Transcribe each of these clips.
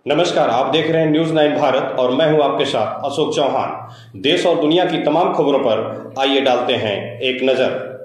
नमस्कार, आप देख रहे हैं न्यूज 9 भारत और मैं हूं आपके साथ अशोक चौहान। देश और दुनिया की तमाम खबरों पर आइए डालते हैं एक नजर।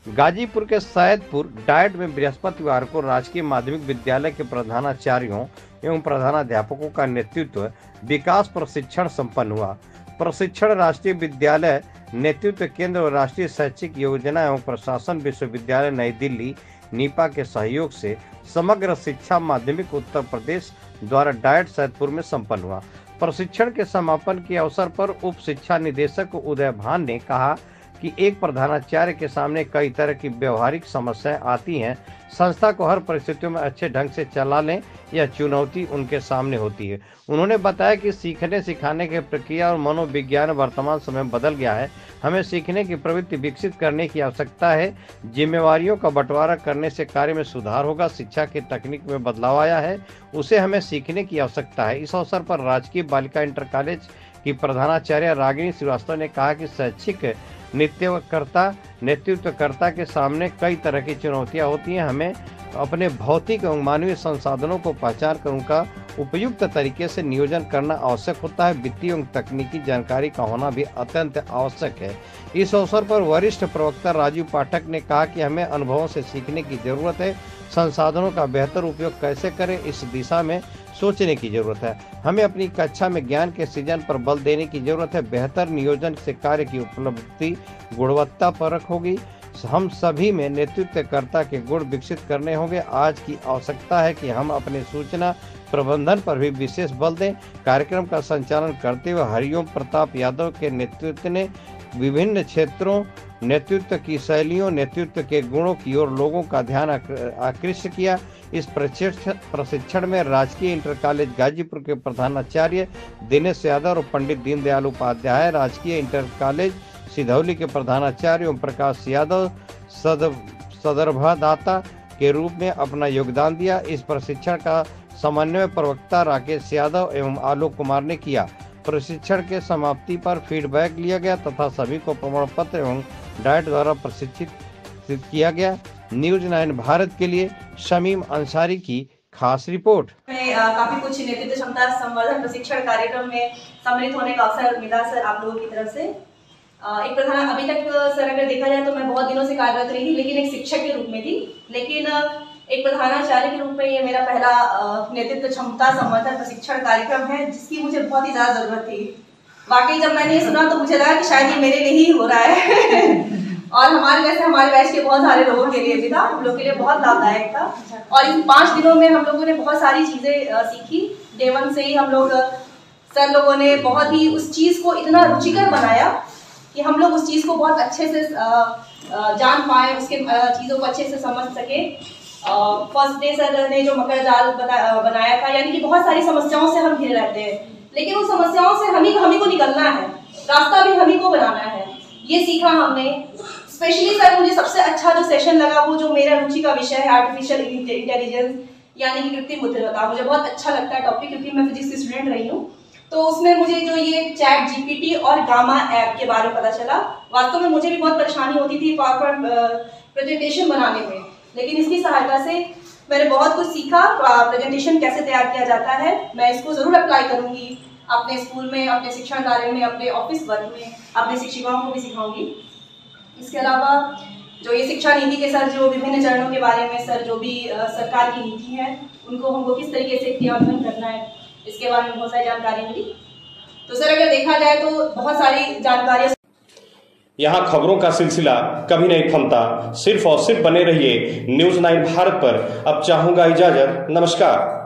गाजीपुर के सैदपुर डाइट में बृहस्पतिवार को राजकीय माध्यमिक विद्यालय के प्रधानाचार्यों एवं प्रधानाध्यापकों का नेतृत्व विकास प्रशिक्षण संपन्न हुआ। प्रशिक्षण राष्ट्रीय विद्यालय नेतृत्व केंद्र और राष्ट्रीय शैक्षिक योजना एवं प्रशासन विश्वविद्यालय नई दिल्ली नीपा के सहयोग से समग्र शिक्षा माध्यमिक उत्तर प्रदेश द्वारा डाइट सैदपुर में संपन्न हुआ। प्रशिक्षण के समापन के अवसर पर उप शिक्षा निदेशक उदय भान ने कहा कि एक प्रधानाचार्य के सामने कई तरह की व्यवहारिक समस्याएं आती हैं। संस्था को हर परिस्थितियों में अच्छे ढंग से चलाने यह चुनौती उनके सामने होती है। उन्होंने बताया कि सीखने सिखाने की प्रक्रिया और मनोविज्ञान वर्तमान समय में बदल गया है। हमें सीखने की प्रवृत्ति विकसित करने की आवश्यकता है। जिम्मेवारियों का बंटवारा करने से कार्य में सुधार होगा। शिक्षा की तकनीक में बदलाव आया है, उसे हमें सीखने की आवश्यकता है। इस अवसर पर राजकीय बालिका इंटर कॉलेज की प्रधानाचार्य रागिनी श्रीवास्तव ने कहा कि शैक्षिक नेतृत्वकर्ता के सामने कई तरह की चुनौतियां होती हैं। हमें अपने भौतिक एवं मानवीय संसाधनों को पहचान कर उनका उपयुक्त तरीके से नियोजन करना आवश्यक होता है। वित्तीय एवं तकनीकी जानकारी का होना भी अत्यंत आवश्यक है। इस अवसर पर वरिष्ठ प्रवक्ता राजीव पाठक ने कहा कि हमें अनुभवों से सीखने की जरूरत है। संसाधनों का बेहतर उपयोग कैसे करें, इस दिशा में सोचने की जरूरत है। हमें अपनी कक्षा में ज्ञान के सृजन पर बल देने की जरूरत है। बेहतर नियोजन से कार्य की उपलब्धि गुणवत्ता परक होगी। हम सभी में नेतृत्वकर्ता के गुण विकसित करने होंगे। आज की आवश्यकता है कि हम अपने सूचना प्रबंधन पर भी विशेष बल दें। कार्यक्रम का संचालन करते हुए हरिओम प्रताप यादव के नेतृत्व ने विभिन्न क्षेत्रों नेतृत्व की शैलियों, नेतृत्व के गुणों की ओर लोगों का ध्यान आकृष्ट किया। इस प्रशिक्षण में राजकीय इंटर कॉलेज गाजीपुर के प्रधानाचार्य दिनेश यादव और पंडित दीनदयाल उपाध्याय, राजकीय इंटर कॉलेज सिधौली के प्रधानाचार्य ओम प्रकाश यादव सदर्भदाता के रूप में अपना योगदान दिया। इस प्रशिक्षण का समन्वय प्रवक्ता राकेश यादव एवं आलोक कुमार ने किया। प्रशिक्षण के समाप्ति पर फीडबैक लिया गया तथा सभी को प्रमाण पत्र एवं डाइट द्वारा प्रशिक्षित किया गया। न्यूज 9 भारत के लिए शमीम अंसारी की खास रिपोर्ट। काफी कुछ नेतृत्व क्षमता संवर्धन प्रशिक्षण कार्यक्रम में सम्मिलित होने का अवसर मिला सर आप लोगों की तरफ से। एक प्रधान अभी तक सर अगर देखा जाए तो मैं बहुत दिनों से कार्यरत रही थी, लेकिन एक शिक्षक के रूप में थी। लेकिन एक प्रधानाचार्य के रूप में ये मेरा पहला नेतृत्व क्षमता संवर्धन प्रशिक्षण कार्यक्रम है, जिसकी मुझे बहुत ही ज्यादा जरूरत थी। वाकई जब मैंने ये सुना तो मुझे लगा कि शायद ये मेरे लिए ही हो रहा है और हमारे बैच के बहुत सारे लोगों के लिए भी था, हम लोग के लिए बहुत लाभदायक था। और इन 5 दिनों में हम लोगों ने बहुत सारी चीजें सीखी। डे 1 से ही हम लोग सर लोगों ने बहुत ही उस चीज को इतना रुचिकर बनाया कि हम लोग उस चीज को बहुत अच्छे से जान पाए, उसके चीजों को अच्छे से समझ सके। फर्स्ट डे सर ने जो मकर जाल बनाया था, यानी कि बहुत सारी समस्याओं से हम घिरे रहते हैं, लेकिन उन समस्याओं से हम ही को निकलना है, रास्ता भी हम ही को बनाना है। ये सीखा हमने। स्पेशली सर मुझे सबसे अच्छा जो सेशन लगा वो जो मेरा रुचि का विषय है आर्टिफिशियल इंटेलिजेंस यानी कि कृत्रिम बुद्धिमत्ता। मुझे बहुत अच्छा लगता है टॉपिक, क्योंकि मैं फिजिक्स की स्टूडेंट रही हूँ। तो उसमें मुझे जो ये चैट जीपीटी और गामा ऐप के बारे में पता चला। वास्तव में मुझे भी बहुत परेशानी होती थी पावरपॉइंट प्रेजेंटेशन बनाने में, लेकिन इसकी सहायता से मैंने बहुत कुछ सीखा। प्रेजेंटेशन कैसे तैयार किया जाता है, मैं इसको जरूर अप्लाई करूंगी अपने स्कूल में, अपने शिक्षण कार्य में, अपने ऑफिस वर्क में, अपने शिक्षिकाओं को भी सिखाऊंगी। इसके अलावा जो ये शिक्षा नीति के सर जो विभिन्न चरणों के बारे में सर जो भी सरकार की नीति है उनको हमको किस तरीके से क्रियान्वयन करना है, इसके बारे में बहुत सारी जानकारी मिली। तो सर अगर देखा जाए तो बहुत सारी जानकारियां। यहाँ खबरों का सिलसिला कभी नहीं थमता। सिर्फ और सिर्फ बने रहिए न्यूज 9 भारत पर। अब चाहूंगा इजाजत। नमस्कार।